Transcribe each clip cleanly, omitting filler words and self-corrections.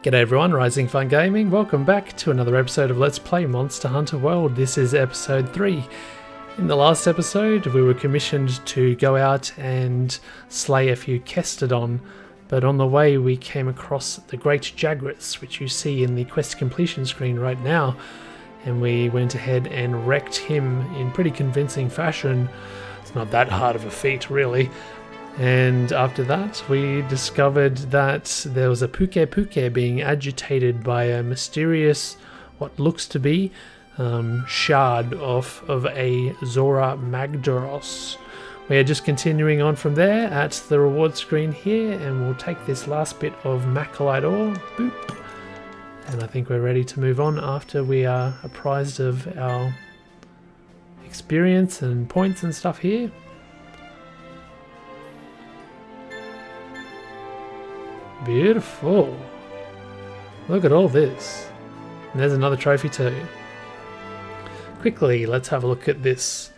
G'day everyone, RisingFunGaming. Welcome back to another episode of Let's Play Monster Hunter World. This is episode 3. In the last episode, we were commissioned to go out and slay a few Kestodon, but on the way we came across the Great Jagras, which you see in the quest completion screen right now, and we went ahead and wrecked him in pretty convincing fashion. It's not that hard of a feat, really. And after that, we discovered that there was a Puke being agitated by a mysterious, what looks to be, shard of a Zora Magdaros. We are just continuing on from there at the reward screen here, and we'll take this last bit of Macrolite ore. Boop. And I think we're ready to move on after we are apprised of our experience and points and stuff here. Beautiful. Look at all this. And there's another trophy too. Quickly, let's have a look at this.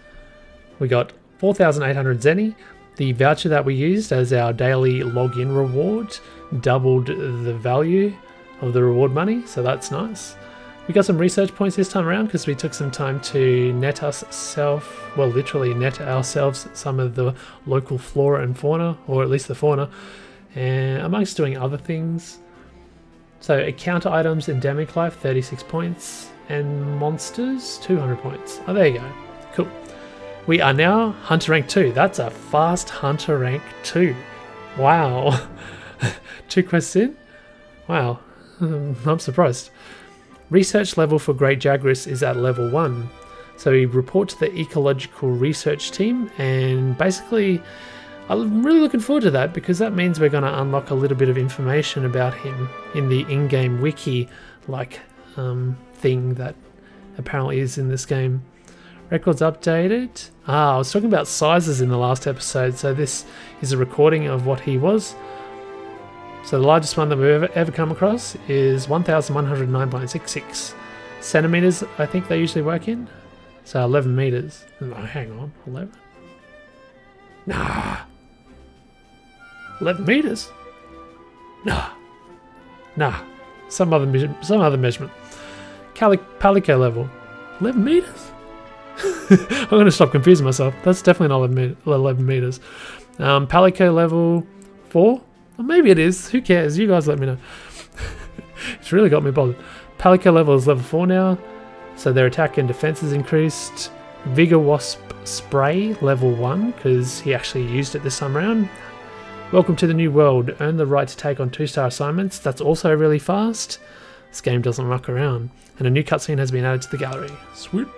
We got 4,800 Zenny. The voucher that we used as our daily login reward doubled the value of the reward money, so that's nice. We got some research points this time around because we took some time to net literally net ourselves some of the local flora and fauna, or at least the fauna. And amongst doing other things, so encounter items, endemic life 36 points, and monsters 200 points. Oh, there you go. Cool. We are now hunter rank 2. That's a fast hunter rank 2. Wow. 2 quests in? Wow. I'm surprised. Research level for Great Jagras is at level 1. So we report to the ecological research team, and basically I'm really looking forward to that because that means we're going to unlock a little bit of information about him in the in-game wiki thing that apparently is in this game. Records updated. I was talking about sizes in the last episode, so this is a recording of what he was. So the largest one that we've ever come across is 1,109.66 centimeters, I think they usually work in. So 11 meters. No, hang on, 11? Nah. 11 meters? Nah. Some other measurement. Palico level. 11 meters? I'm going to stop confusing myself. That's definitely not 11 meters. Palico level 4? Or maybe it is. Who cares? You guys let me know. It's really got me bothered. Palico level is level 4 now, so their attack and defense is increased. Vigor Wasp Spray level 1, because he actually used it this time around. Welcome to the new world. Earn the right to take on 2-star assignments. That's also really fast. This game doesn't muck around. And a new cutscene has been added to the gallery. Sweet.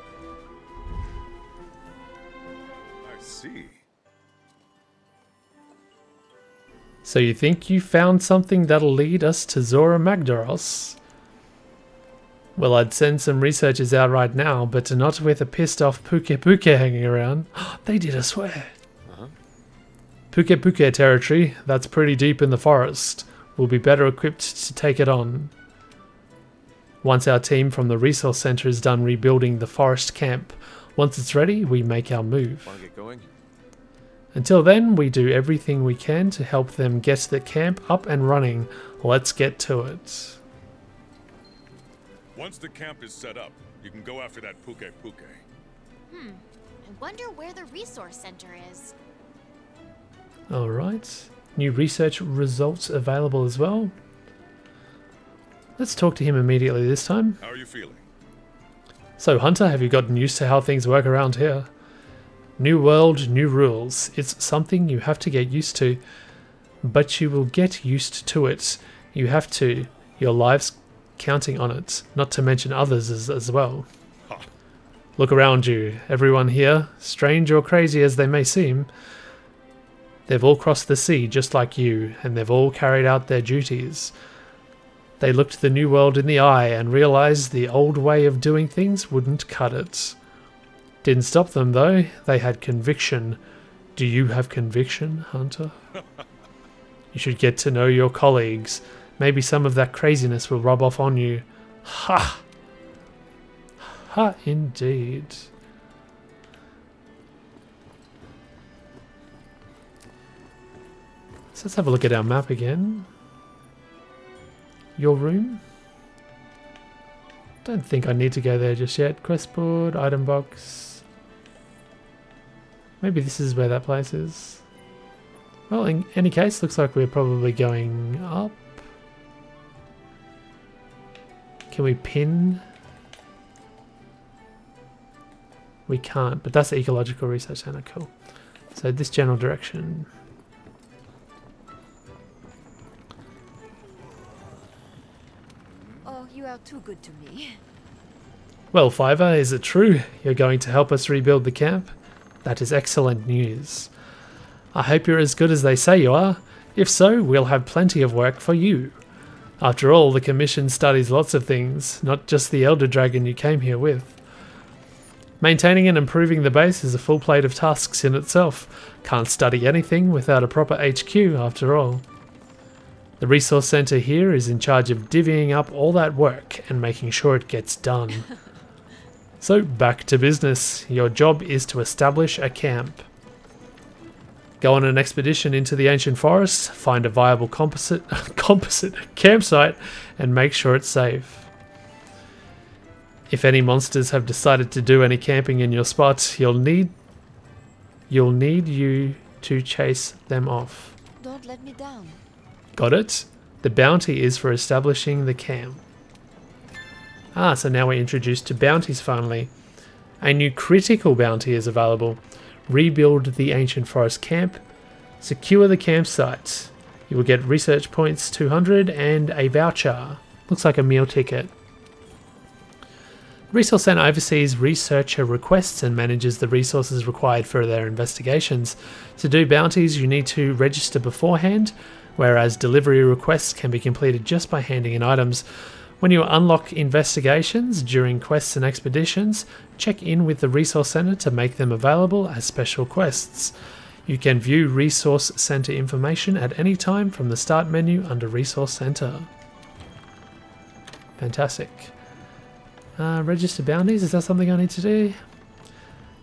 I see. So you think you found something that'll lead us to Zora Magdaros? Well, I'd send some researchers out right now, but not with a pissed off Puke hanging around. They did, I swear. Puke territory, that's pretty deep in the forest. We'll be better equipped to take it on. Once our team from the resource center is done rebuilding the forest camp, once it's ready, we make our move. Wanna get going? Until then, we do everything we can to help them get the camp up and running. Let's get to it. Once the camp is set up, you can go after that Puke. I wonder where the resource center is. Alright, new research results available as well. Let's talk to him immediately this time. How are you feeling? So Hunter, have you gotten used to how things work around here? New world, new rules. It's something you have to get used to. But you will get used to it. You have to. Your life's counting on it, not to mention others as well. Ha. Look around you. Everyone here, strange or crazy as they may seem, they've all crossed the sea just like you, and they've all carried out their duties. They looked the new world in the eye and realized the old way of doing things wouldn't cut it. Didn't stop them though, they had conviction. Do you have conviction, Hunter? You should get to know your colleagues. Maybe some of that craziness will rub off on you. Ha! Ha, indeed. So let's have a look at our map again. your room. Don't think I need to go there just yet. Quest board, item box. Maybe this is where that place is. Well, in any case, looks like we're probably going up. Can we pin? We can't, but that's the Ecological Research Center. Cool. So this general direction. Oh, you are too good to me. Well, Fiver, is it true you're going to help us rebuild the camp? That is excellent news. I hope you're as good as they say you are. If so, we'll have plenty of work for you. After all, the Commission studies lots of things, not just the Elder Dragon you came here with. Maintaining and improving the base is a full plate of tasks in itself. Can't study anything without a proper HQ, after all. The Resource Center here is in charge of divvying up all that work and making sure it gets done. So, back to business. Your job is to establish a camp. Go on an expedition into the ancient forests, find a viable composite campsite, and make sure it's safe. If any monsters have decided to do any camping in your spot, you'll need you to chase them off. Don't let me down. Got it? The bounty is for establishing the camp. Ah, so now we're introduced to bounties finally. A new critical bounty is available. Rebuild the ancient forest camp. Secure the campsite. You will get research points 200 and a voucher. Looks like a meal ticket. Resource Center oversees researcher requests and manages the resources required for their investigations. To do bounties, you need to register beforehand, whereas delivery requests can be completed just by handing in items. When you unlock investigations during quests and expeditions, check in with the Resource Center to make them available as special quests. You can view Resource Center information at any time from the Start menu under Resource Center. Fantastic. Register bounties, is that something I need to do?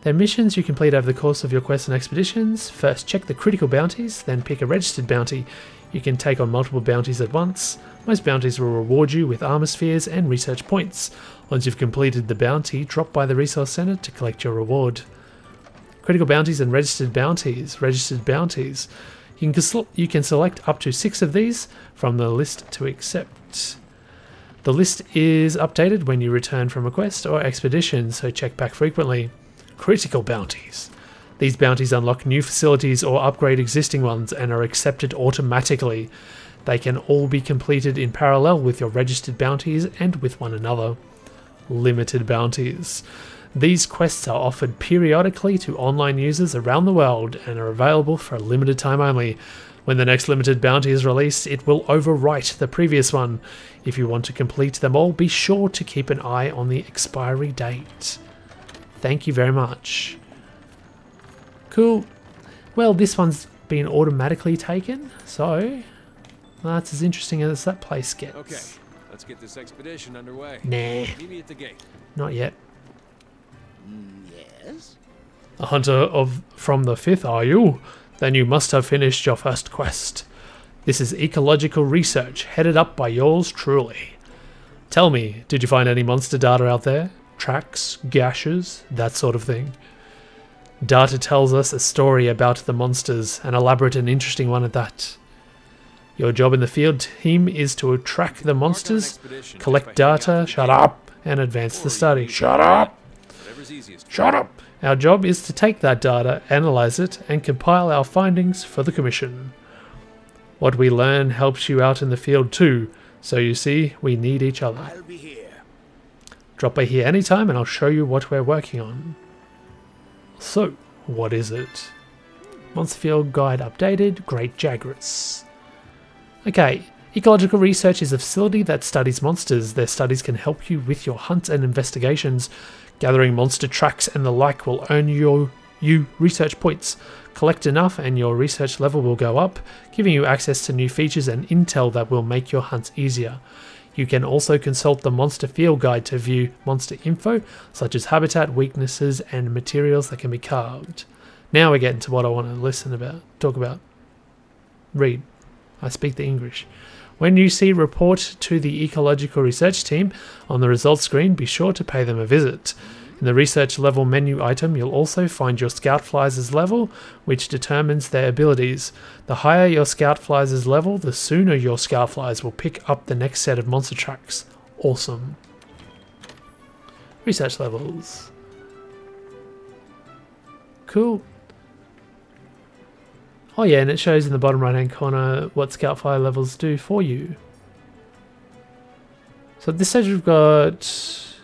They're missions you complete over the course of your quests and expeditions. First, check the critical bounties, then pick a registered bounty. You can take on multiple bounties at once. Most bounties will reward you with armor spheres and research points. Once you've completed the bounty, drop by the Resource Center to collect your reward. Critical bounties and registered bounties. Registered bounties. You can select up to 6 of these from the list to accept. The list is updated when you return from a quest or expedition, so check back frequently. Critical bounties. These bounties unlock new facilities or upgrade existing ones and are accepted automatically. They can all be completed in parallel with your registered bounties and with one another. Limited bounties. These quests are offered periodically to online users around the world and are available for a limited time only. When the next limited bounty is released, it will overwrite the previous one. If you want to complete them all, be sure to keep an eye on the expiry date. Thank you very much. Cool. Well, this one's been automatically taken, so that's as interesting as that place gets. Okay, let's get this expedition underway. Nah, Meet me at the gate. not yet. Yes? A hunter from the 5th, are you? Then you must have finished your first quest. This is ecological research, headed up by yours truly. Tell me, did you find any monster data out there? Tracks, gashes, that sort of thing? Data tells us a story about the monsters, an elaborate and interesting one at that. Your job in the field team is to track the monsters, collect data, shut up, and advance the study. Shut up! Shut up! Our job is to take that data, analyze it, and compile our findings for the Commission. What we learn helps you out in the field too, so you see, we need each other. I'll be here. Drop by here anytime and I'll show you what we're working on. So, what is it? Monster Field Guide updated, Great Jagras. Okay, ecological research is a facility that studies monsters. Their studies can help you with your hunts and investigations. Gathering monster tracks and the like will earn you research points. Collect enough and your research level will go up, giving you access to new features and intel that will make your hunts easier. You can also consult the Monster Field Guide to view monster info, such as habitat, weaknesses, and materials that can be carved. Now we get into what I want to talk about. Read. I speak the English. When you see report to the ecological research team on the results screen, be sure to pay them a visit. In the research level menu item, you'll also find your scout flies' level, which determines their abilities. The higher your scout flies' level, the sooner your scout flies will pick up the next set of monster tracks. Awesome. Research levels. Cool. Oh yeah, and it shows in the bottom right hand corner what scout fly levels do for you. So at this stage we've got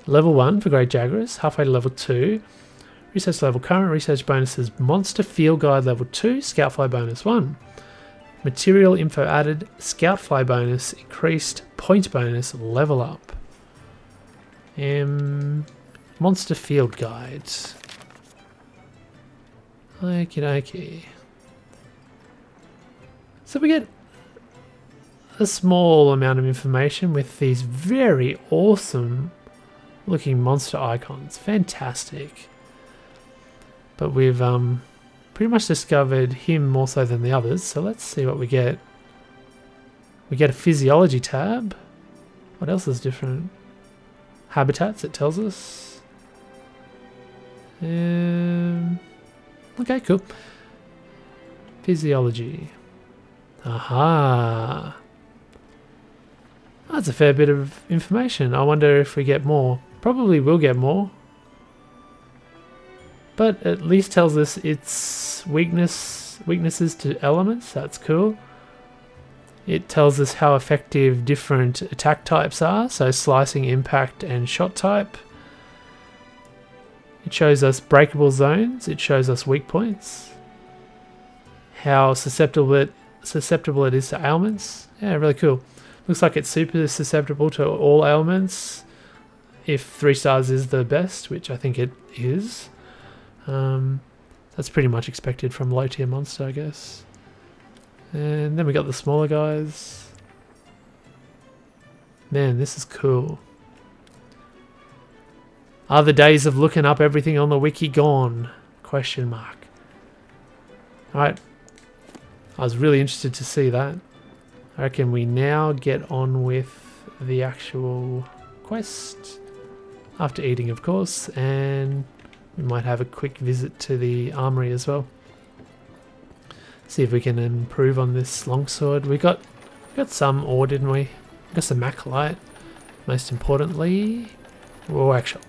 level 1 for Great Jagras, halfway to level 2. Research level current, research bonuses Monster Field Guide level 2, Scout Fly bonus 1. Material info added, Scout Fly bonus, increased point bonus, level up. Monster Field Guide. Okie dokie. So we get a small amount of information with these very awesome looking monster icons. Fantastic. But we've pretty much discovered him more so than the others, so let's see what we get. We get a physiology tab. What else is different? Habitats, it tells us. Okay, cool. Physiology. Aha. That's a fair bit of information. I wonder if we get more. Probably will get more. But at least tells us its weaknesses to elements. That's cool. It tells us how effective different attack types are. So slicing, impact, and shot type. It shows us breakable zones. It shows us weak points. How susceptible it is to ailments. Yeah, really cool. Looks like it's super susceptible to all ailments. If 3 stars is the best, which I think it is. That's pretty much expected from low tier monster, I guess. And then we got the smaller guys. Man, this is cool. Are the days of looking up everything on the wiki gone? Question mark. Alright. I was really interested to see that. I reckon we now get on with the actual quest. After eating, of course. And we might have a quick visit to the armory as well. See if we can improve on this longsword. We got some ore, didn't we? We got some macrolite. Most importantly, raw actual.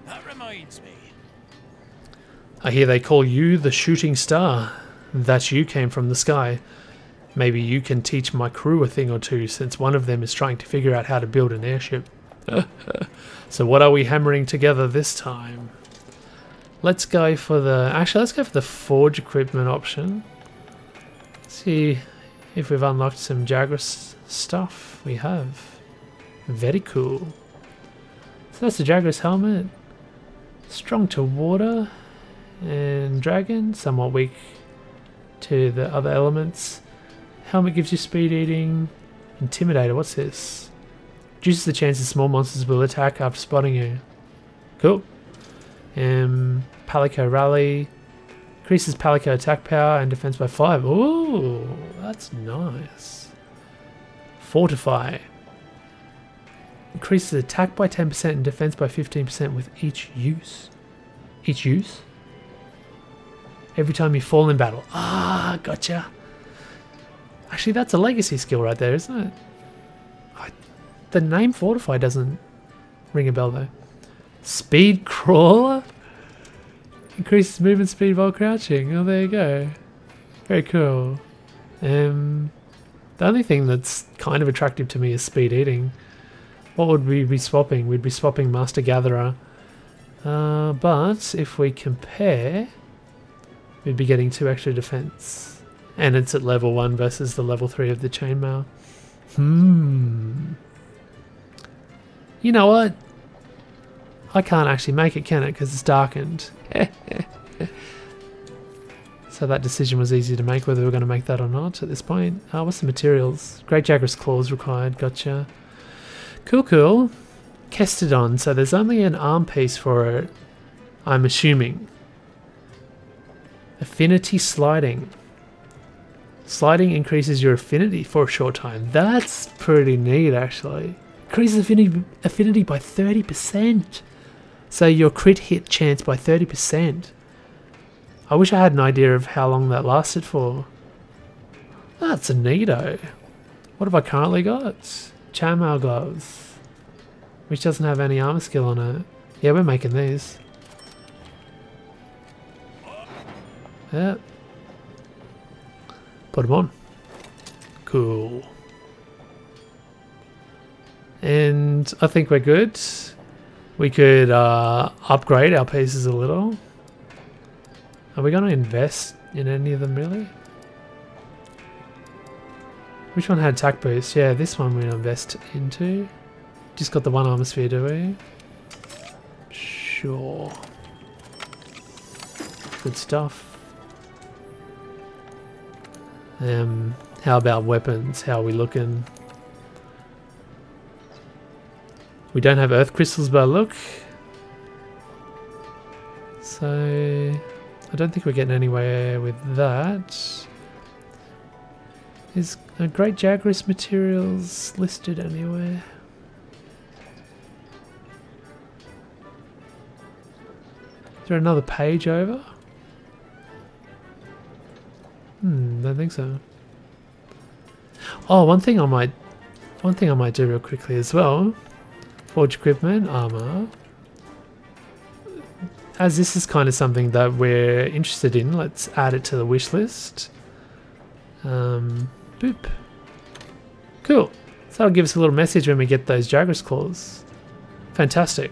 That reminds me. I hear they call you the shooting star. That you came from the sky. Maybe you can teach my crew a thing or two, since one of them is trying to figure out how to build an airship. So what are we hammering together this time? Let's go for the forge equipment option. See if we've unlocked some Jagras stuff. We have. Very cool. So that's the Jagras helmet. Strong to water and dragon, somewhat weak to the other elements. Helmet gives you speed eating. Intimidator, what's this? Reduces the chances small monsters will attack after spotting you. Cool. Palico Rally. Increases Palico attack power and defense by 5. Ooh, that's nice. Fortify. Increases attack by 10% and defense by 15% with each use. Each use? Every time you fall in battle. Ah, gotcha. Actually, that's a legacy skill right there, isn't it? The name Fortify doesn't ring a bell though. Speed Crawler? Increases movement speed while crouching. Oh, there you go. Very cool. The only thing that's kind of attractive to me is speed eating. What would we be swapping? We'd be swapping Master Gatherer. But if we compare, we'd be getting 2 extra defense. And it's at level 1 versus the level 3 of the chainmail. You know what? I can't actually make it, can it? Because it's darkened. So that decision was easy to make, whether we're going to make that or not at this point. What's the materials? Great Jagras claws required. Gotcha. Cool, cool. Kestodon. So there's only an arm piece for it. I'm assuming. Affinity sliding. Sliding increases your affinity for a short time. That's pretty neat, actually. Increases affinity by 30%. So your crit hit chance by 30%. I wish I had an idea of how long that lasted for. That's a neato. What have I currently got? Chainmail gloves. Which doesn't have any armor skill on it. Yeah, we're making these. Yeah. Put them on. Cool. And I think we're good. We could upgrade our pieces a little. Are we going to invest in any of them, really? Which one had attack boost? Yeah, this one we'll invest into. Just got the one armor sphere, do we? Sure. Good stuff. How about weapons? How are we looking? We don't have earth crystals by look. So I don't think we're getting anywhere with that. Is Great Jagras materials listed anywhere? Is there another page over? Don't think so. Oh, one thing I might do real quickly as well. Forge equipment, armor. As this is kind of something that we're interested in, let's add it to the wish list. Boop. Cool. So that'll give us a little message when we get those Jagras claws. Fantastic.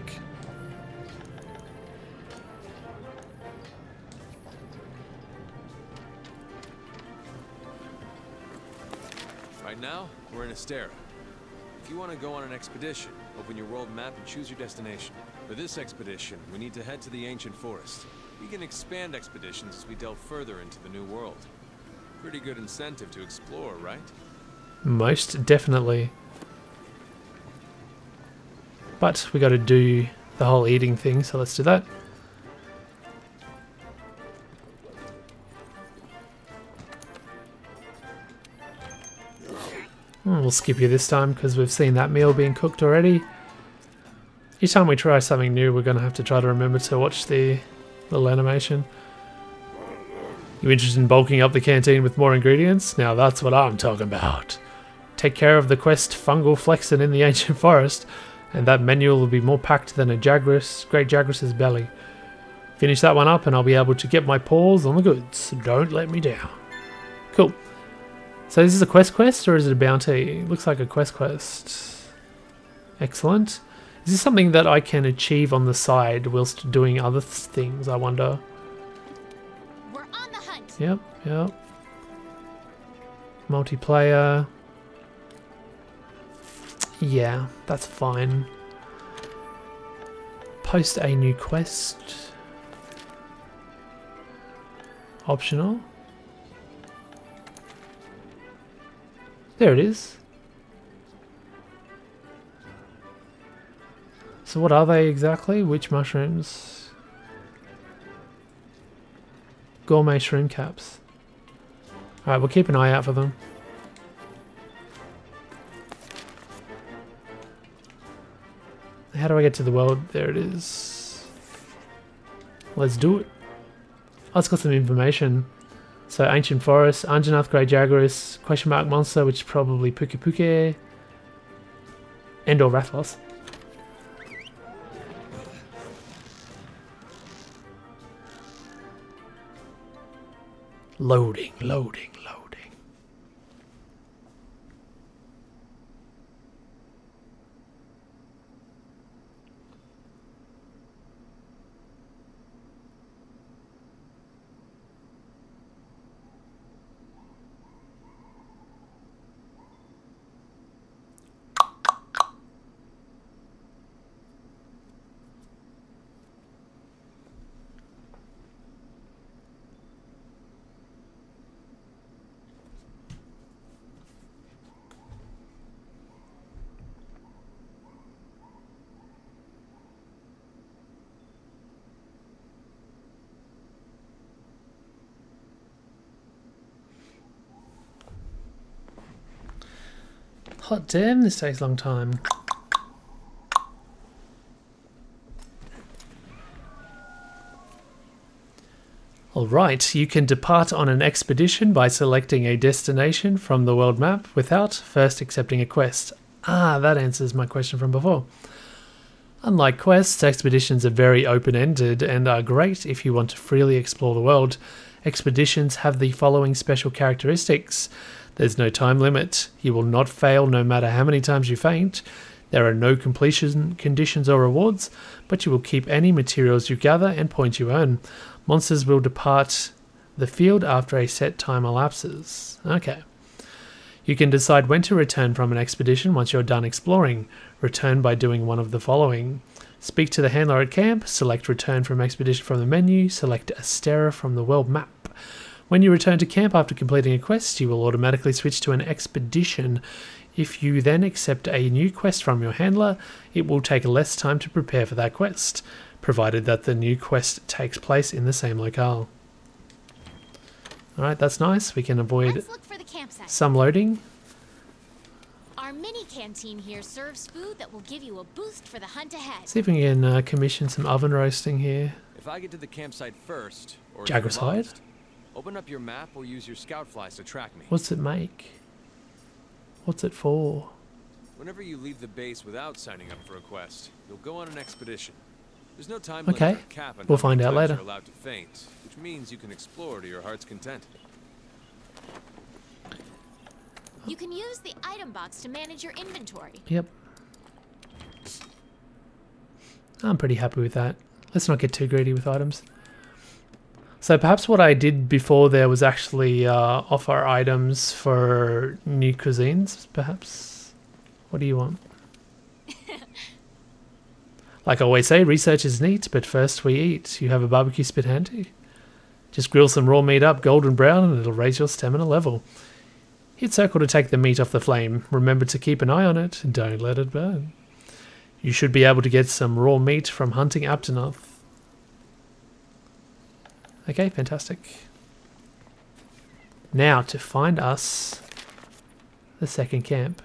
Right now, we're in Astera. If you want to go on an expedition, open your world map and choose your destination. For this expedition, we need to head to the ancient forest. We can expand expeditions as we delve further into the new world. Pretty good incentive to explore, right? Most definitely. But we got to do the whole eating thing, so let's do that. We'll skip you this time because we've seen that meal being cooked already. Each time we try something new, we're going to have to try to remember to watch the little animation. You interested in bulking up the canteen with more ingredients? Now that's what I'm talking about. Take care of the quest Fungal Flexin in the ancient forest, and that menu will be more packed than a Great Jagras's belly. Finish that one up and I'll be able to get my paws on the goods. Don't let me down. Cool. So is this a quest or is it a bounty? Looks like a quest. Excellent. Is this something that I can achieve on the side whilst doing other things, I wonder? We're on the hunt. Yep. Multiplayer. Yeah, that's fine. Post a new quest. Optional. There it is. So what are they exactly? Which mushrooms? Gourmet shroom caps. Alright, we'll keep an eye out for them. How do I get to the world? There it is. Let's do it. Oh, it's got some information. So, Ancient Forest, Anjanath Great Jagras, question mark monster, which is probably Puke Puke, and or Rathlos. Loading. Hot damn, this takes a long time. Alright, you can depart on an expedition by selecting a destination from the world map without first accepting a quest. Ah, that answers my question from before. Unlike quests, expeditions are very open-ended and are great if you want to freely explore the world. Expeditions have the following special characteristics. There's no time limit. You will not fail no matter how many times you faint. There are no completion conditions or rewards, but you will keep any materials you gather and points you earn. Monsters will depart the field after a set time elapses. Okay. You can decide when to return from an expedition once you're done exploring. Return by doing one of the following. Speak to the handler at camp, select return from expedition from the menu, select Astera from the world map. When you return to camp after completing a quest, you will automatically switch to an expedition. If you then accept a new quest from your handler, it will take less time to prepare for that quest, provided that the new quest takes place in the same locale. Alright, that's nice. We can avoid Let's look for the campsite. some loading. Our mini canteen here serves food that will give you a boost for the hunt ahead. See if we can commission some oven roasting here. If I get to the campsite first, or if Jagger's you're hide? lost, open up your map or use your scout flies to track me. What's it make? What's it for? Whenever you leave the base without signing up for a quest, you'll go on an expedition. There's no time limit Okay, or cap on we'll how many find out times later. you're allowed to faint, which means you can explore to your heart's content. You can use the item box to manage your inventory. Yep. I'm pretty happy with that. Let's not get too greedy with items. So perhaps what I did before there was actually offer items for new cuisines, perhaps? What do you want? Like I always say, research is neat, but first we eat. You have a barbecue spit handy? Just grill some raw meat up golden brown and it'll raise your stamina level. Hit circle to take the meat off the flame. Remember to keep an eye on it and don't let it burn. You should be able to get some raw meat from hunting Aptonoth. Okay, fantastic. Now to find us the second camp.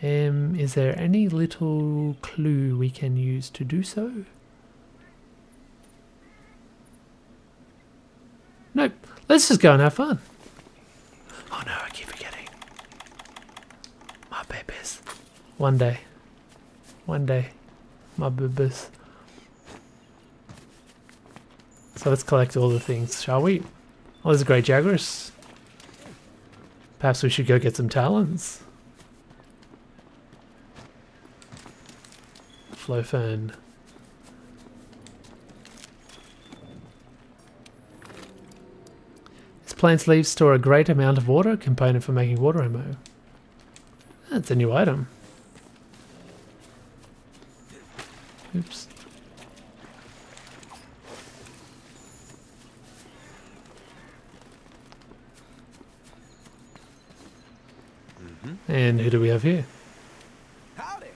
Is there any little clue we can use to do so? Nope. Let's just go and have fun. Oh no, I keep forgetting. My babies. One day. One day. My babies. So let's collect all the things, shall we? Oh, there's a great Jagras. Perhaps we should go get some talons. Flowfern. This plant's leaves store a great amount of water, component for making water ammo. That's a new item. Oops. And who do we have here? Howdy.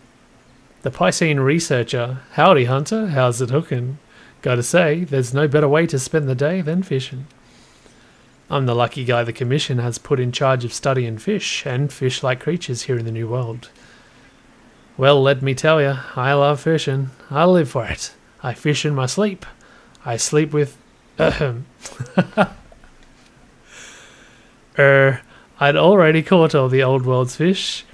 The Piscine researcher. Howdy, Hunter. How's it hooking? Gotta say, there's no better way to spend the day than fishing. I'm the lucky guy the Commission has put in charge of studying fish and fish-like creatures here in the New World. Well, let me tell you, I love fishing. I live for it. I fish in my sleep. I sleep with... I'd already caught all the old world's fish,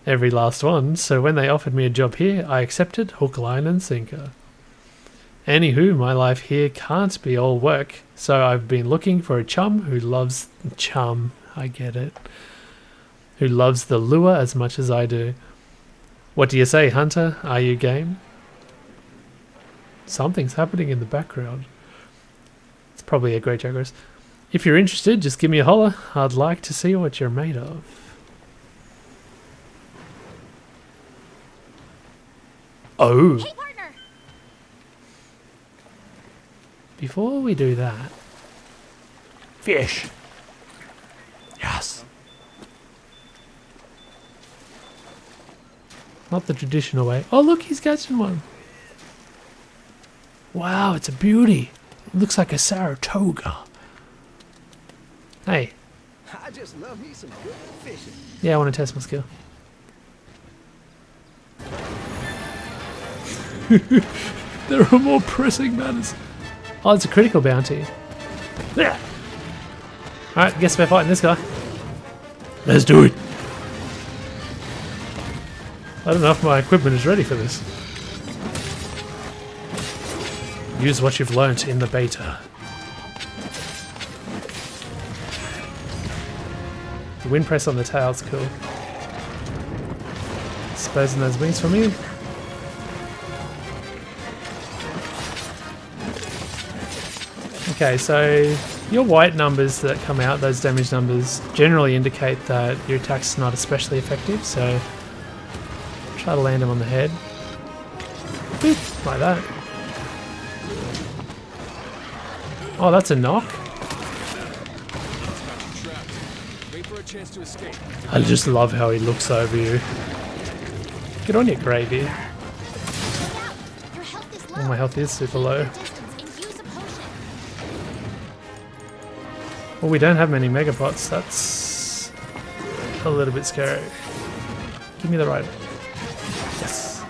every last one, so when they offered me a job here, I accepted hook, line and sinker. Anywho, my life here can't be all work, so I've been looking for a chum who loves... Chum, I get it. Who loves the lure as much as I do. What do you say, Hunter? Are you game? Something's happening in the background. It's probably a great Jagras. If you're interested, just give me a holler. I'd like to see what you're made of. Oh! Hey, partner! Before we do that... Fish! Yes! Not the traditional way. Oh look, he's catching one! Wow, it's a beauty! It looks like a Saratoga. Hey. I just love me some good fishing. Yeah, I want to test my skill. There are more pressing matters. Oh, it's a critical bounty. Yeah. Alright, guess we're fighting this guy. Let's do it. I don't know if my equipment is ready for this. Use what you've learnt in the beta. The wind press on the tail's cool. Exposing those wings for me. Okay, so your white numbers that come out, those damage numbers, generally indicate that your attack's not especially effective, so try to land him on the head. Boop, like that. Oh, that's a knock. I just love how he looks over you. Get on your gravy. Your health is low. Oh, my health is super low. Distance and use a potion. Well, we don't have many megapots. That's a little bit scary. Give me the ride. Yes.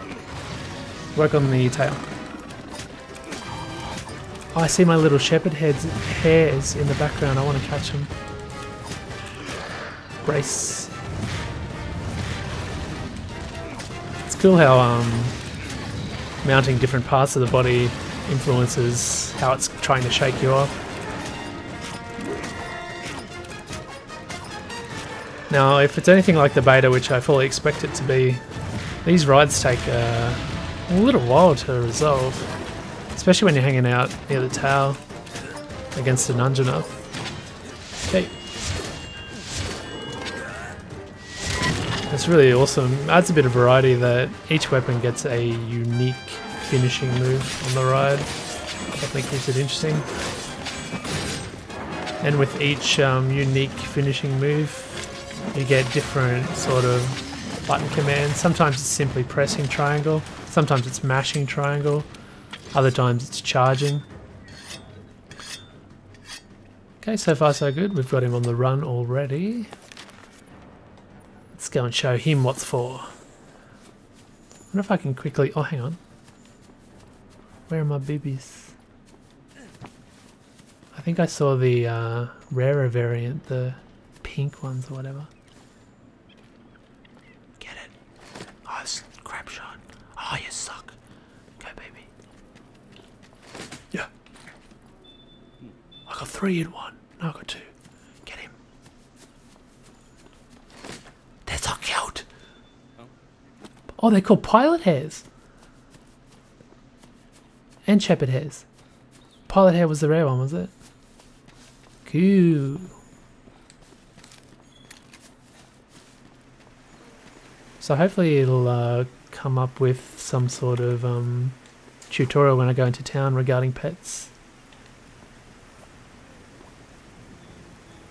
Work on the tail. Oh, I see my little shepherd hairs in the background. I want to catch them. Brace. It's cool how mounting different parts of the body influences how it's trying to shake you off. Now, if it's anything like the beta, which I fully expect it to be, these rides take a little while to resolve, especially when you're hanging out near the tower against an Anjanath. Okay. It's really awesome. Adds a bit of variety that each weapon gets a unique finishing move on the ride. Definitely keeps it interesting. And with each unique finishing move, you get different sort of button commands. Sometimes it's simply pressing triangle, sometimes it's mashing triangle, other times it's charging. Okay, so far so good. We've got him on the run already. Let's go and show him what's for. I wonder if I can quickly... Oh, hang on. Where are my boobies? I think I saw the rarer variant, the pink ones or whatever. Get it? Oh, it's a crap shot. Oh, you suck. Go, baby. Yeah. I got 3 in 1. No, I got 2. Get him. They're so cute. Oh, they're called pilot hairs. And shepherd hairs. Pilot hair was the rare one, was it? Cool. So hopefully it'll come up with some sort of tutorial when I go into town regarding pets.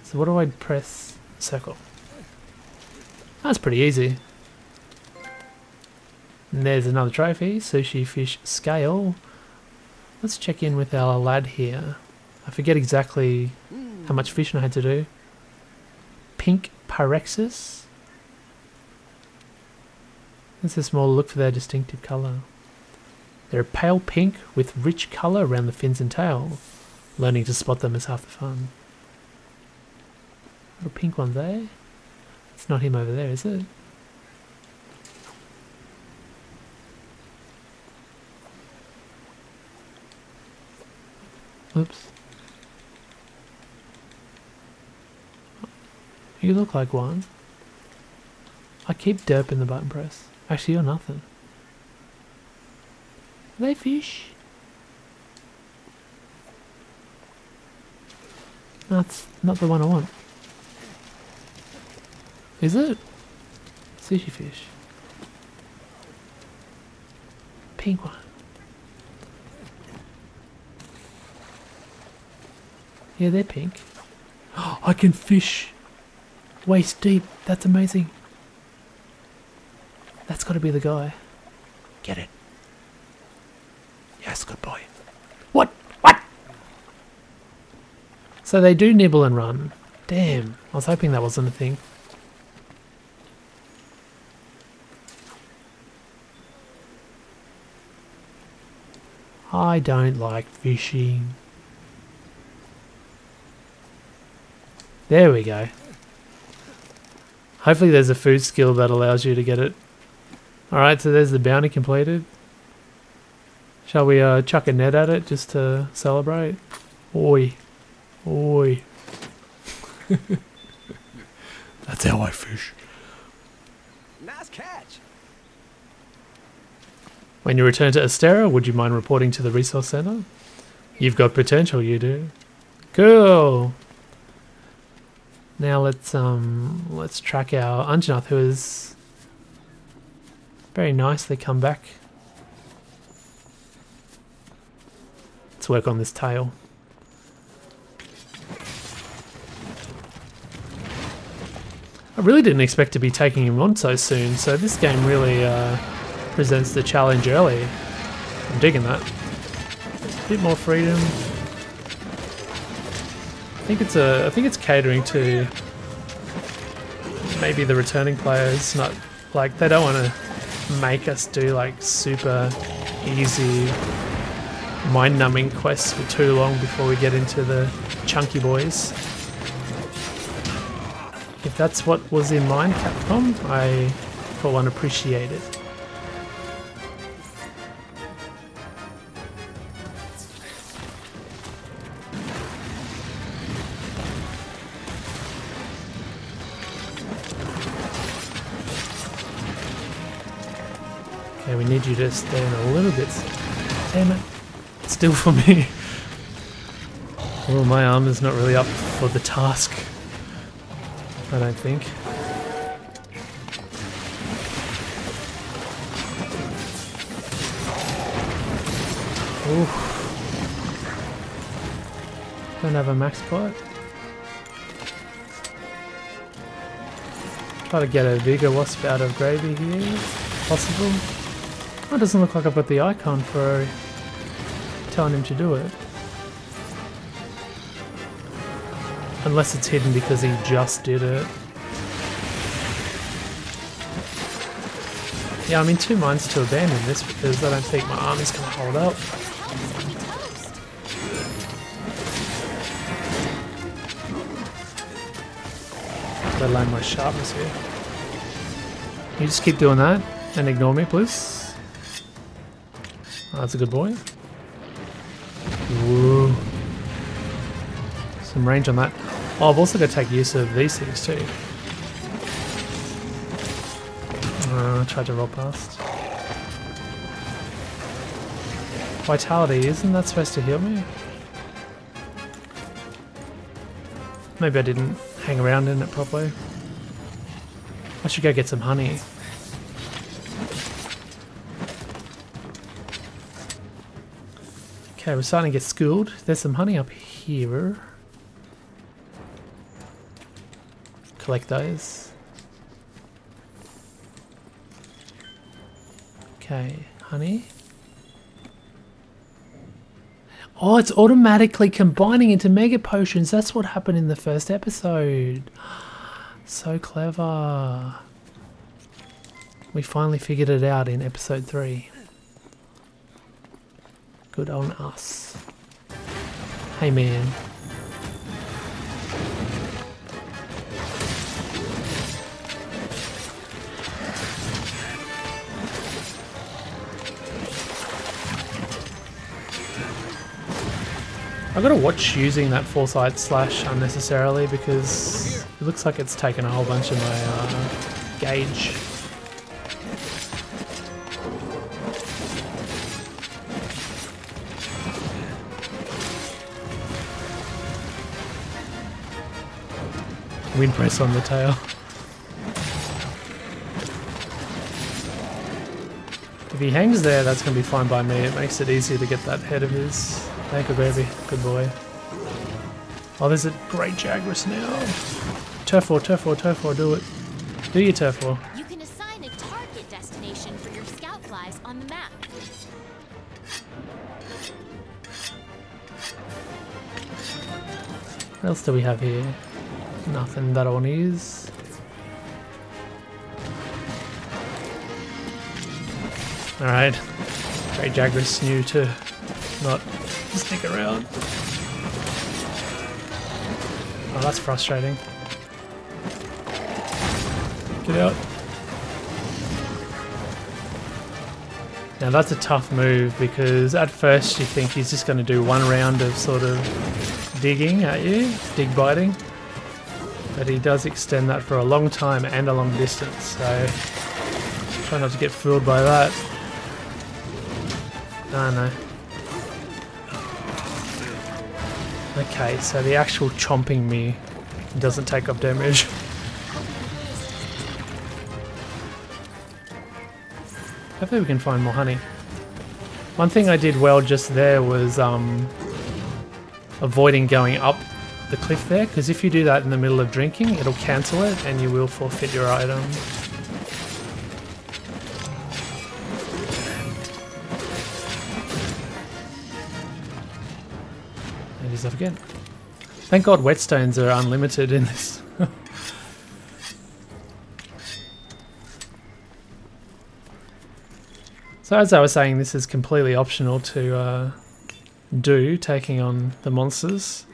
So what do I press? Circle. That's pretty easy. And there's another trophy, sushi fish scale. Let's check in with our lad here. I forget exactly how much fishing I had to do. Pink Pyrexis. It's a small look for their distinctive colour. They're pale pink with rich colour around the fins and tail. Learning to spot them is half the fun. Little pink ones, eh? It's not him over there, is it? Oops. You look like one. I keep derping the button press. Actually, you're nothing. Are they fish? That's not the one I want. Is it? Sushi fish. Pink one. Yeah, they're pink. I can fish waist deep. That's amazing. That's got to be the guy. Get it. Yes, good boy. What? What? So they do nibble and run. Damn, I was hoping that wasn't a thing. I don't like fishing. There we go. Hopefully there's a food skill that allows you to get it. Alright, so there's the bounty completed. Shall we chuck a net at it just to celebrate? Oi. Oi. That's how I fish. Nice catch. When you return to Astera, would you mind reporting to the resource center? You've got potential, you do. Cool. Now let's track our Anjanath, who has very nicely come back. Let's work on this tail. I really didn't expect to be taking him on so soon, so this game really presents the challenge early. I'm digging that. A bit more freedom. I think it's catering to maybe the returning players. Not like they don't want to make us do like super easy mind-numbing quests for too long before we get into the chunky boys. If that's what was in mind, Capcom, I for one appreciate it. Okay, we need you to stand a little bit. Damn it. Still for me. Well, my armor's not really up for the task, I don't think. Oof. Don't have a max pot. Try to get a bigger wasp out of gravy here, if possible. Oh, it doesn't look like I've got the icon for telling him to do it. Unless it's hidden because he just did it. Yeah, I'm in two minds to abandon this because I don't think my army's gonna hold up. Let alone my sharpness here. You just keep doing that and ignore me, please. Oh, that's a good boy. Whoa. Some range on that. Oh, I've also got to take use of these things too. I tried to roll past. Vitality, isn't that supposed to heal me? Maybe I didn't hang around in it properly. I should go get some honey. Okay, we're starting to get schooled. There's some honey up here. Collect those. Okay, honey. Oh, it's automatically combining into mega potions. That's what happened in the first episode. So clever. We finally figured it out in episode 3. Good on us. Hey man. I've got to watch using that foresight slash unnecessarily because it looks like it's taken a whole bunch of my gauge. Wind press on the tail. If he hangs there, that's going to be fine by me. It makes it easier to get that head of his. Thank you, baby. Good boy. Oh, there's a great Jagras now. Turf war, turf war, turf war. Do it. Do your turf war. You can assign a target destination for your scout flies on the map. What else do we have here? Nothing that I want to use. Alright. Great Jagras knew to not stick around. Oh, that's frustrating. Get out. Now that's a tough move because at first you think he's just going to do one round of sort of digging at you, dig biting, but he does extend that for a long time and a long distance, so try not to get fooled by that. Oh no. Okay, so the actual chomping me doesn't take up damage. Hopefully we can find more honey. One thing I did well just there was avoiding going up the cliff there, because if you do that in the middle of drinking, it'll cancel it and you will forfeit your item. And he's off again. Thank God whetstones are unlimited in this. So as I was saying, this is completely optional to do, taking on the monsters.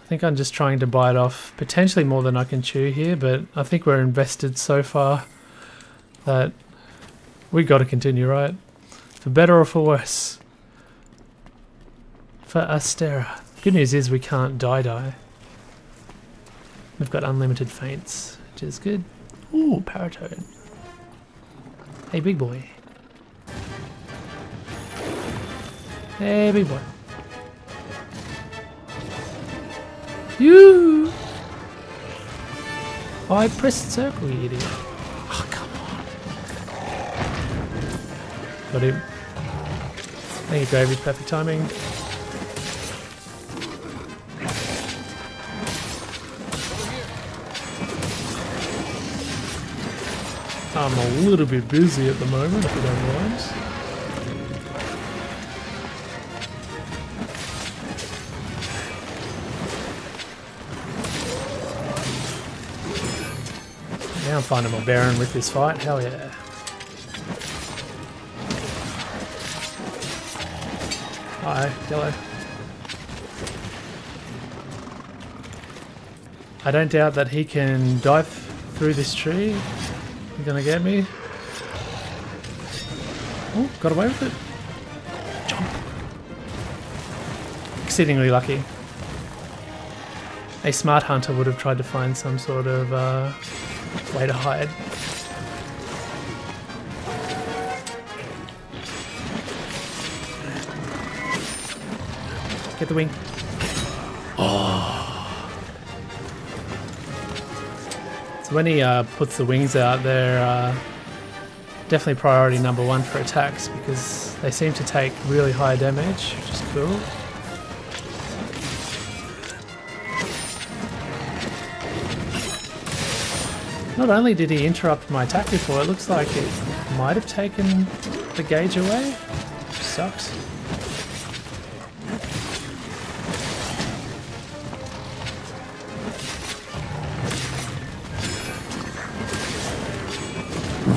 I think I'm just trying to bite off potentially more than I can chew here, but I think we're invested so far that we've got to continue, right? For better or for worse. For Astera. Good news is we can't die. We've got unlimited feints, which is good. Ooh, Paratoad. Hey, big boy. Hey, big boy. You! Oh, I pressed circle, you idiot. Oh, come on. Got him. Thank you, Gravy. Perfect timing. I'm a little bit busy at the moment, if you don't mind. Now I'm finding my Baron with this fight, hell yeah. Hi, yellow. I don't doubt that he can dive through this tree. He's gonna get me. Oh, got away with it. Jump. Exceedingly lucky. A smart hunter would have tried to find some sort of way to hide. Get the wing. Oh. So when he puts the wings out, they're definitely priority number one for attacks because they seem to take really high damage, which is cool. Not only did he interrupt my attack before, it looks like it might have taken the gauge away, which sucks.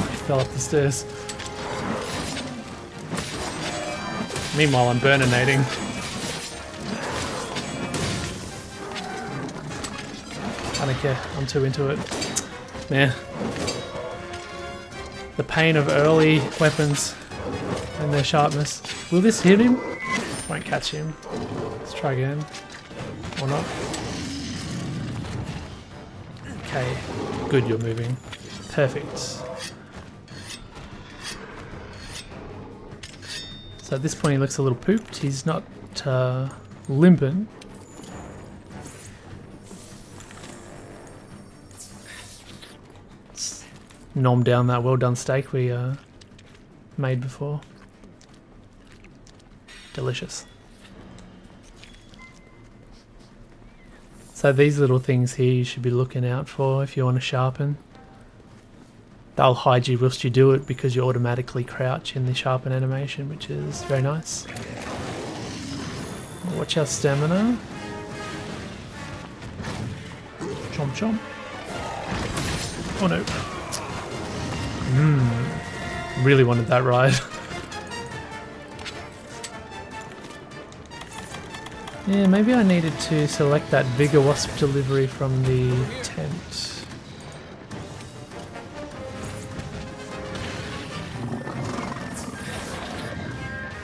He fell up the stairs. Meanwhile, I'm burninating. I don't care, I'm too into it. Man, the pain of early weapons and their sharpness. Will this hit him? Won't catch him. Let's try again. Or not. Okay, good, you're moving. Perfect. So at this point he looks a little pooped. He's not limping. Nom down that well done steak we made before. Delicious. So these little things here you should be looking out for if you want to sharpen. They'll hide you whilst you do it because you automatically crouch in the sharpen animation, which is very nice. Watch our stamina. Chomp chomp. Oh no. Really wanted that ride. Yeah, maybe I needed to select that Vigor Wasp delivery from the tent.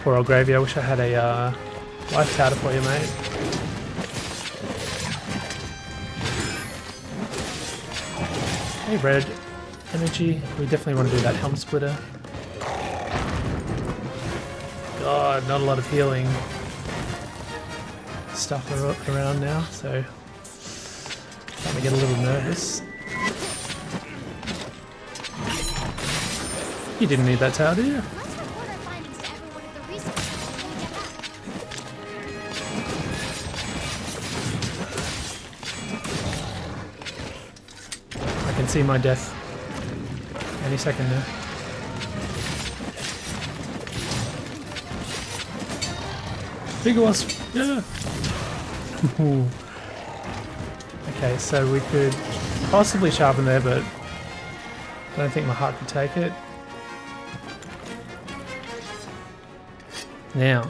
Poor old Gravy, I wish I had a life powder for you, mate. Hey, red energy. We definitely want to do that helm splitter. God, not a lot of healing stuff around now, so starting to get a little nervous. You didn't need that tower, did you? Let's report our findings to everyone at the research center when we get back. I can see my death any second now. Big wasp, yeah. Okay, so we could possibly sharpen there, but I don't think my heart could take it. Now,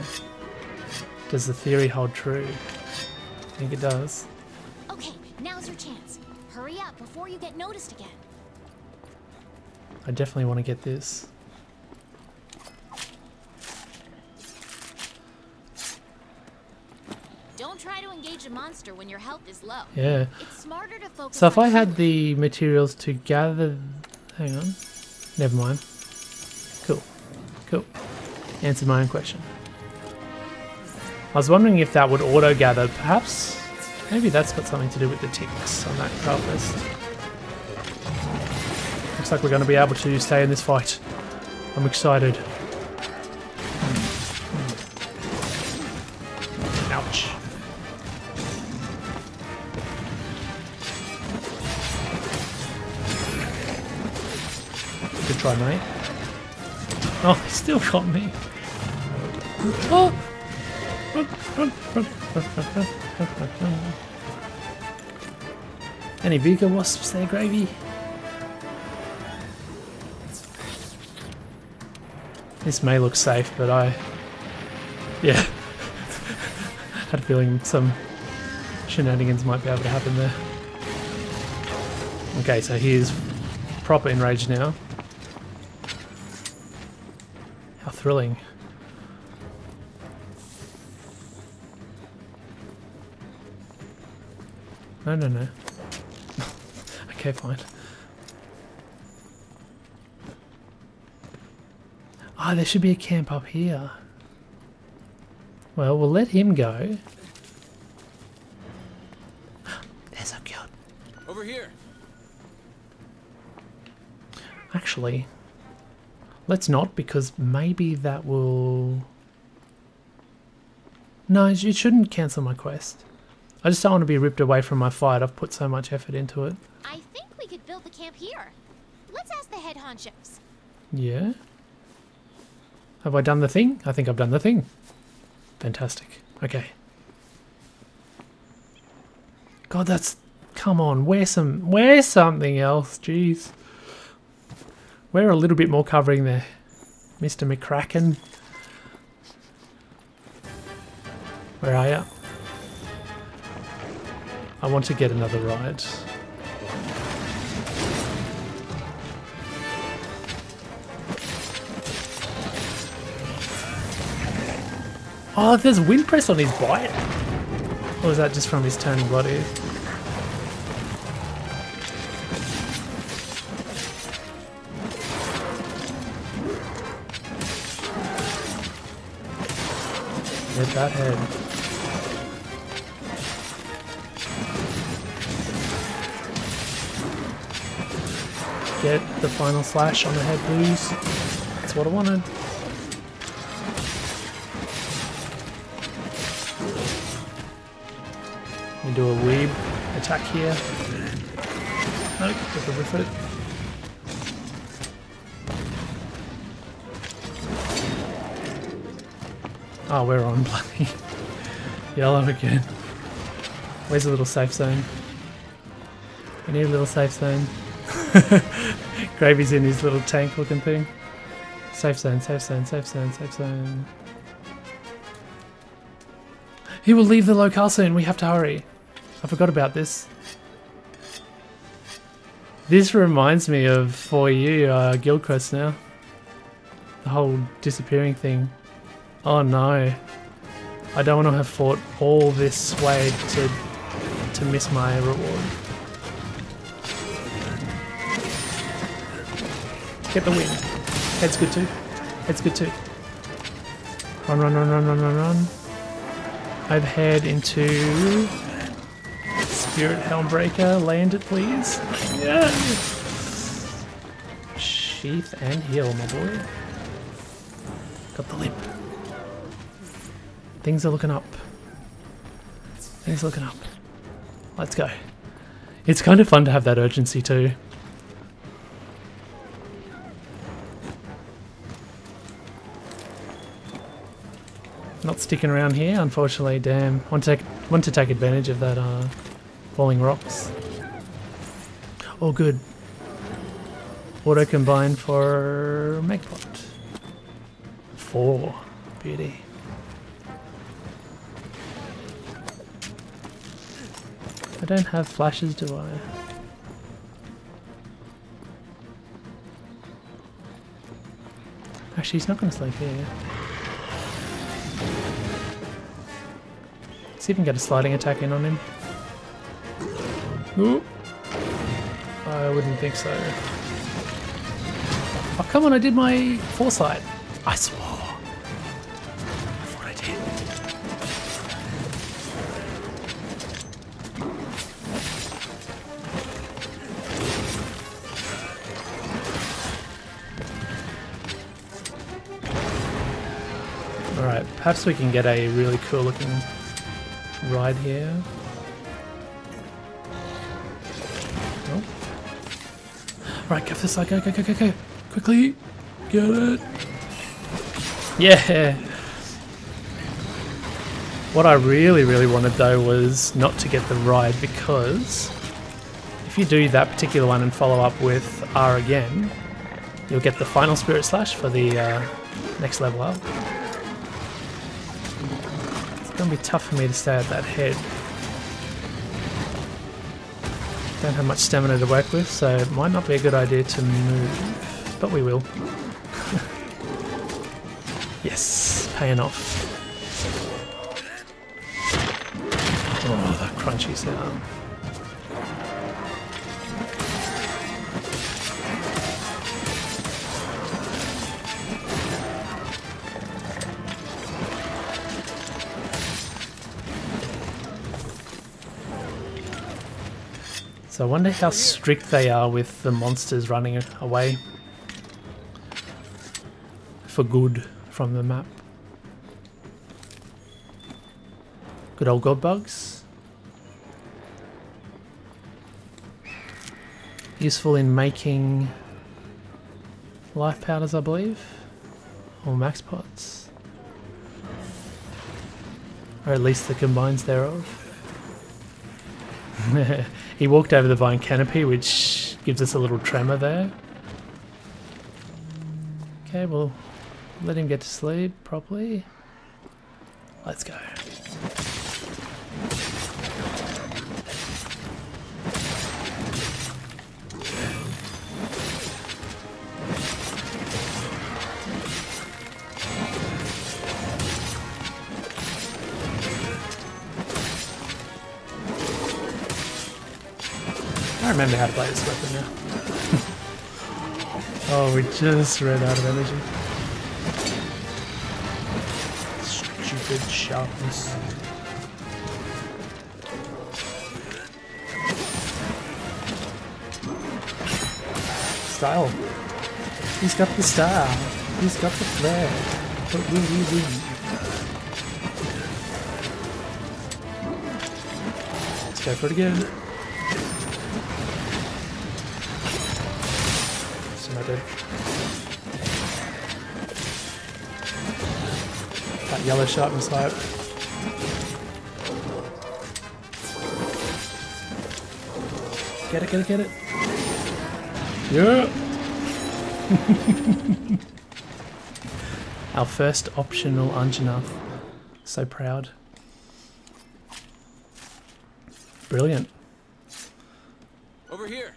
does the theory hold true? I think it does. Okay, now's your chance. Hurry up before you get noticed again. I definitely want to get this. Don't try to engage a monster when your health is low. Yeah. It's smarter to focus So if on I had food. the materials to gather... Hang on. Never mind. Cool. Cool. Answered my own question. I was wondering if that would auto-gather, perhaps. Maybe that's got something to do with the ticks on that Craftfest. Looks like we're going to be able to stay in this fight. I'm excited. Ouch. Good try, mate. Oh, he still got me. Oh! Run, run, run, run, run, run, run, run, run. Any Vigor Wasps there, Gravy? This may look safe, but yeah, had a feeling some shenanigans might be able to happen there. Okay, so he is proper enraged now. How thrilling. No, no, no. Okay, fine. Ah, there should be a camp up here. Well, we'll let him go. They're so cute. Over here. Actually, let's not, because maybe that will... No, it shouldn't cancel my quest. I just don't want to be ripped away from my fight. I've put so much effort into it. I think we could build the camp here. Let's ask the head honchos. Yeah? Have I done the thing? I think I've done the thing. Fantastic. Okay. God, that's... Come on, wear something else. Jeez. Wear a little bit more covering there, Mr. McCracken. Where are you? I want to get another ride. Oh, there's wind press on his bite. Or is that just from his turning body? Get that head. Get the final slash on the head, please. That's what I wanted. We do a weeb attack here. Nope, have to whiff it. Oh, we're on bloody yellow again. Where's the little safe zone? We need a little safe zone. Gravy's in his little tank looking thing. Safe zone, safe zone, safe zone, safe zone. He will leave the locale soon. We have to hurry. I forgot about this. This reminds me of for you, Guildquest now. The whole disappearing thing. Oh no. I don't want to have fought all this way to miss my reward. Get the win. Head's good too. Head's good too. Run, run, run, run, run, run, run. Overhead into Spirit Helmbreaker. Land it, please. Yeah. Sheath and heal, my boy. Got the limp. Things are looking up. Things are looking up. Let's go. It's kind of fun to have that urgency too. Not sticking around here, unfortunately. Damn. Want to take advantage of that falling rocks. All good. Auto combine for Megapot. 4. Beauty. I don't have flashes, do I? Actually, he's not going to sleep here. See if we can get a sliding attack in on him. Ooh. I wouldn't think so. Oh, come on, I did my foresight. I swore. I thought I did. Alright, perhaps we can get a really cool looking ride here. Oh. Alright, go for the side, go, go, go, go, go. Quickly. Get it. Yeah. What I really wanted though was not to get the ride, because if you do that particular one and follow up with R again, you'll get the final Spirit Slash for the next level up. It's going to be tough for me to stay at that head. Don't have much stamina to work with, so it might not be a good idea to move, but we will. Yes, paying off. Oh, that crunchy sound. So I wonder how strict they are with the monsters running away for good from the map. Good old god bugs. Useful in making life powders, I believe, or max pots, or at least the combines thereof. He walked over the vine canopy, which gives us a little tremor there. Okay, we'll let him get to sleep properly. Let's go. I remember how to play this weapon now. Oh, we just ran out of energy. Stupid sharpness. Style. He's got the style. He's got the flair. What will he do? Let's go for it again. That yellow sharpness hype. Get it, get it, get it. Yeah. Our first optional Anjanath. So proud. Brilliant. Over here.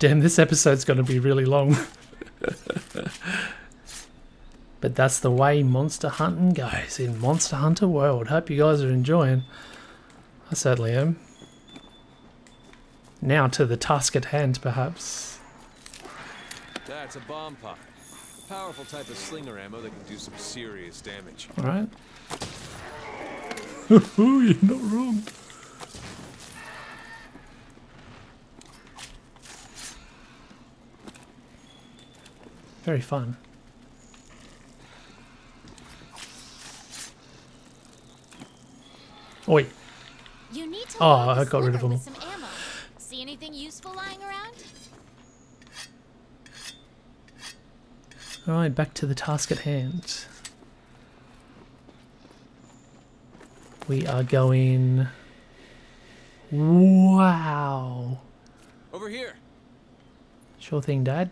Damn, this episode's going to be really long. But that's the way monster hunting goes in Monster Hunter World. Hope you guys are enjoying. I certainly am. Now to the task at hand, perhaps. That's a bomb pod. Powerful type of slinger ammo that can do some serious damage. Alright. You're not wrong. Very fun. Oi. You need to Oh, load I the got rid of slinger them. with some ammo. See anything useful lying around? Alright, back to the task at hand. We are going... Wow. Over here. Sure thing, Dad.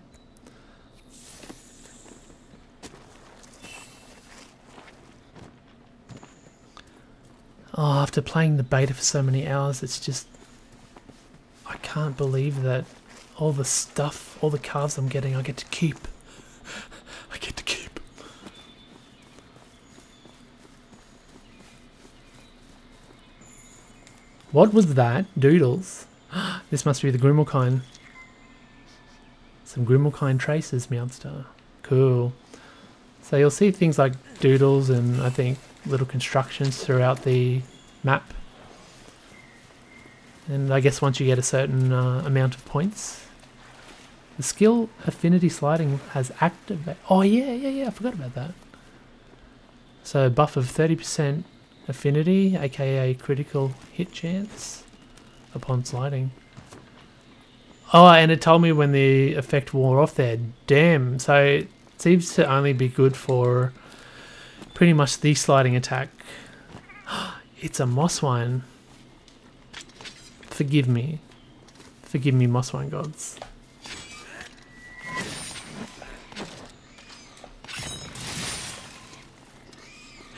Oh, after playing the beta for so many hours, it's just... I can't believe that all the stuff, all the cards I'm getting, I get to keep. I get to keep. What was that? Doodles. This must be the Grimalkine. Some Grimalkine traces, Meowster. Cool. So you'll see things like doodles and I think little constructions throughout the map. And I guess once you get a certain amount of points, the skill affinity sliding has activated. Oh yeah, I forgot about that. So a buff of 30% affinity, aka critical hit chance upon sliding. Oh, and it told me when the effect wore off there. Damn, so it seems to only be good for pretty much the sliding attack. It's a Mosswine. Forgive me. Forgive me, Mosswine gods.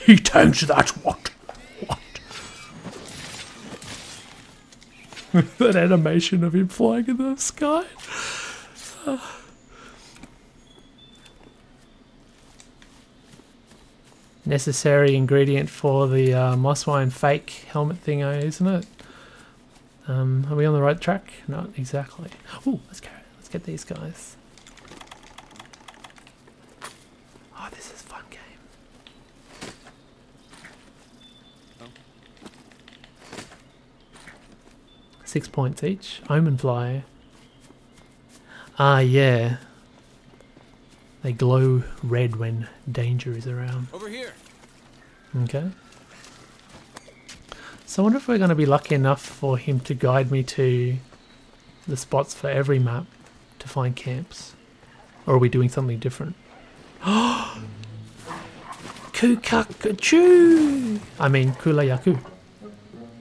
He takes that what? That animation of him flying in the sky. Necessary ingredient for the Mosswine fake helmet thingo, isn't it? Are we on the right track? Not exactly. Oh, let's get these guys. Oh, this is a fun game. 6 points each. Omenfly. Ah, yeah. They glow red when danger is around. Over here. Okay. So I wonder if we're going to be lucky enough for him to guide me to the spots for every map to find camps. Or are we doing something different? Kukakachu! I mean, Kulayaku.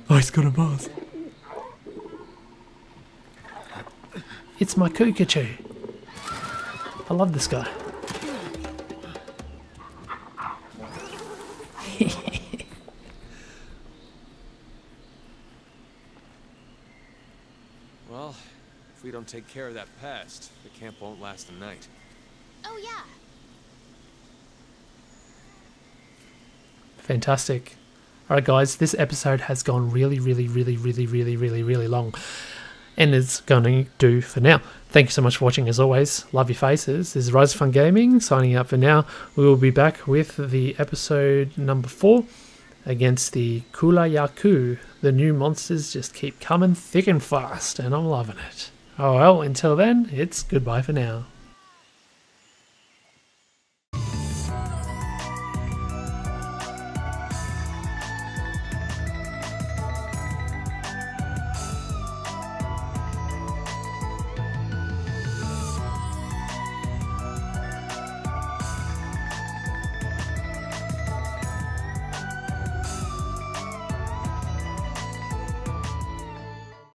Oh, he's got a buzz. It's my Kukachu. I love this guy. Well, if we don't take care of that pest, the camp won't last a night. Oh yeah. Fantastic. Alright guys, this episode has gone really long. And it's going to do for now. Thank you so much for watching as always. Love your faces. This is RisingFunGaming signing out for now. We will be back with the episode number 4 against the Kulayaku. The new monsters just keep coming thick and fast and I'm loving it. Oh well, until then, it's goodbye for now.